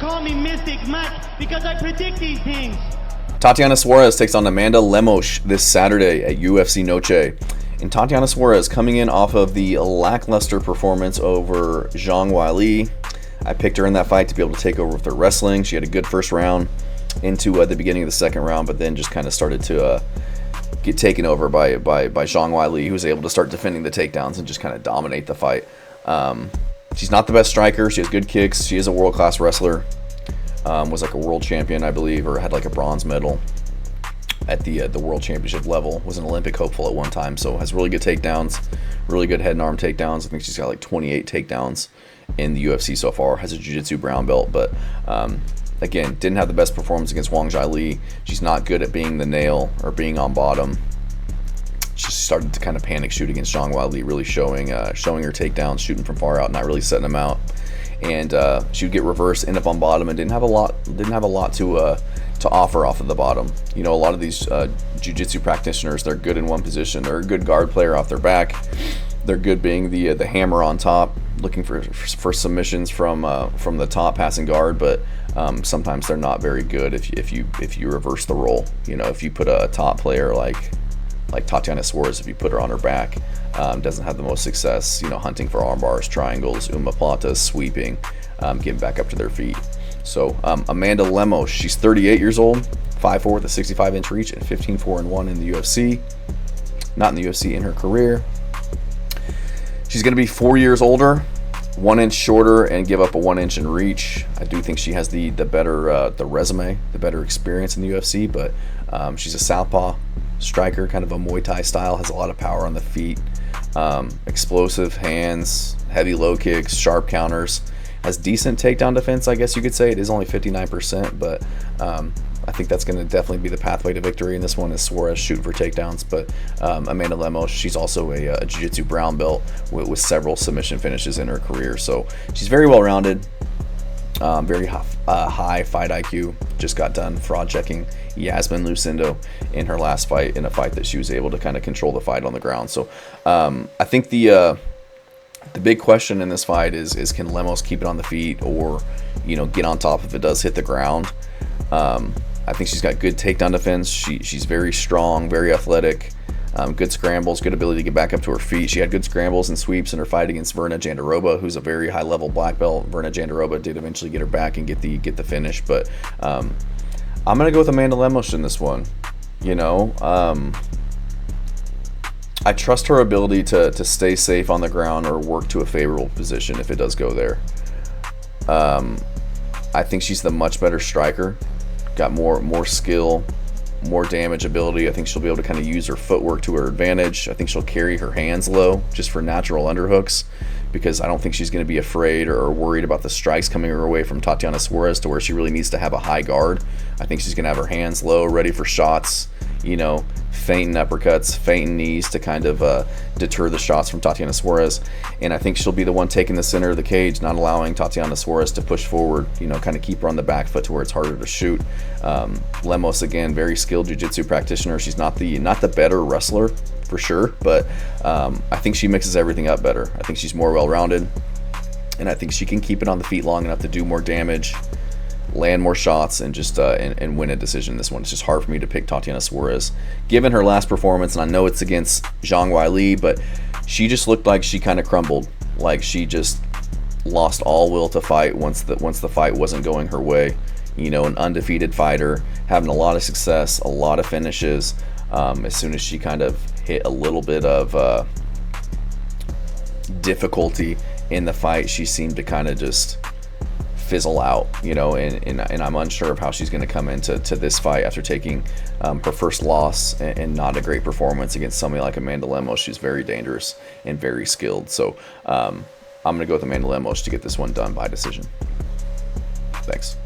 call me Mystic Mac because I predict these things. Tatiana Suarez takes on Amanda Lemos this Saturday at UFC Noche. And Tatiana Suarez coming in off of the lackluster performance over Zhang Weili. I picked her in that fight to be able to take over with her wrestling. She had a good first round into the beginning of the second round, but then just kind of started to get taken over by Zhang Weili, who was able to start defending the takedowns and just kind of dominate the fight. She's not the best striker. She has good kicks. She is a world-class wrestler. Was like a world champion, I believe, or had like a bronze medal at the world championship level. Was an Olympic hopeful at one time, so has really good takedowns, really good head and arm takedowns. I think she's got like 28 takedowns in the UFC so far. Has a jiu-jitsu brown belt, but again, didn't have the best performance against Wang Li. She's not good at being the nail or being on bottom. She started to kind of panic shoot against Zhang Weili, really showing her takedowns, shooting from far out, not really setting them out. And she would get reversed, end up on bottom, and didn't have a lot to offer off of the bottom. You know, a lot of these jiu-jitsu practitioners, they're good in one position. They're a good guard player off their back. They're good being the hammer on top, looking for submissions from the top, passing guard. But sometimes they're not very good if you reverse the role. You know, if you put a top player like Tatiana Suarez, if you put her on her back, doesn't have the most success, you know, hunting for arm bars, triangles, omoplatas, sweeping, getting back up to their feet. So Amanda Lemos, she's 38 years old, 5'4" with a 65-inch reach, and 15-4-1 in the UFC. Not in the UFC, in her career. She's going to be 4 years older, 1 inch shorter, and give up a 1 inch in reach. I do think she has the better the resume, the better experience in the UFC, but she's a southpaw striker, kind of a Muay Thai style, has a lot of power on the feet, explosive hands, heavy low kicks, sharp counters, has decent takedown defense, I guess you could say. It is only 59%, but I think that's going to definitely be the pathway to victory in this one, is Suarez shooting for takedowns. But Amanda Lemos, she's also a jiu-jitsu brown belt with several submission finishes in her career, so she's very well-rounded. Very high fight IQ. Just got done fraud checking Yasmin Lucindo in her last fight, in a fight that she was able to kind of control the fight on the ground. So I think the big question in this fight is can Lemos keep it on the feet, or, you know, get on top if it does hit the ground. I think she's got good takedown defense. She's very strong, very athletic. Good scrambles, good ability to get back up to her feet. She had good scrambles and sweeps in her fight against Verna Jandiroba, who's a very high-level black belt. Verna Jandiroba did eventually get her back and get the finish, but I'm gonna go with Amanda Lemos in this one. You know, I trust her ability to stay safe on the ground or work to a favorable position if it does go there. I think she's the much better striker, got more skill, more damage ability. I think she'll be able to kind of use her footwork to her advantage. I think she'll carry her hands low just for natural underhooks, because I don't think she's going to be afraid or worried about the strikes coming her way from Tatiana Suarez to where she really needs to have a high guard. I think she's going to have her hands low, ready for shots, you know, feinting uppercuts, feinting knees to kind of deter the shots from Tatiana Suarez. And I think she'll be the one taking the center of the cage, not allowing Tatiana Suarez to push forward, you know, kind of keep her on the back foot to where it's harder to shoot. Lemos, again, very skilled jiu-jitsu practitioner. She's not the better wrestler, for sure, but I think she mixes everything up better. I think she's more well-rounded, and I think she can keep it on the feet long enough to do more damage, land more shots, and just and win a decision. This one, it's just hard for me to pick Tatiana Suarez given her last performance, and I know it's against Zhang Weili, but she just looked like she kind of crumbled, like she just lost all will to fight once the fight wasn't going her way. You know, an undefeated fighter, having a lot of success, a lot of finishes. As soon as she kind of hit a little bit of difficulty in the fight, she seemed to kind of just fizzle out, you know, and I'm unsure of how she's going to come into this fight after taking her first loss and not a great performance against somebody like Amanda Lemos. She's very dangerous and very skilled, so I'm going to go with Amanda Lemos to get this one done by decision. Thanks.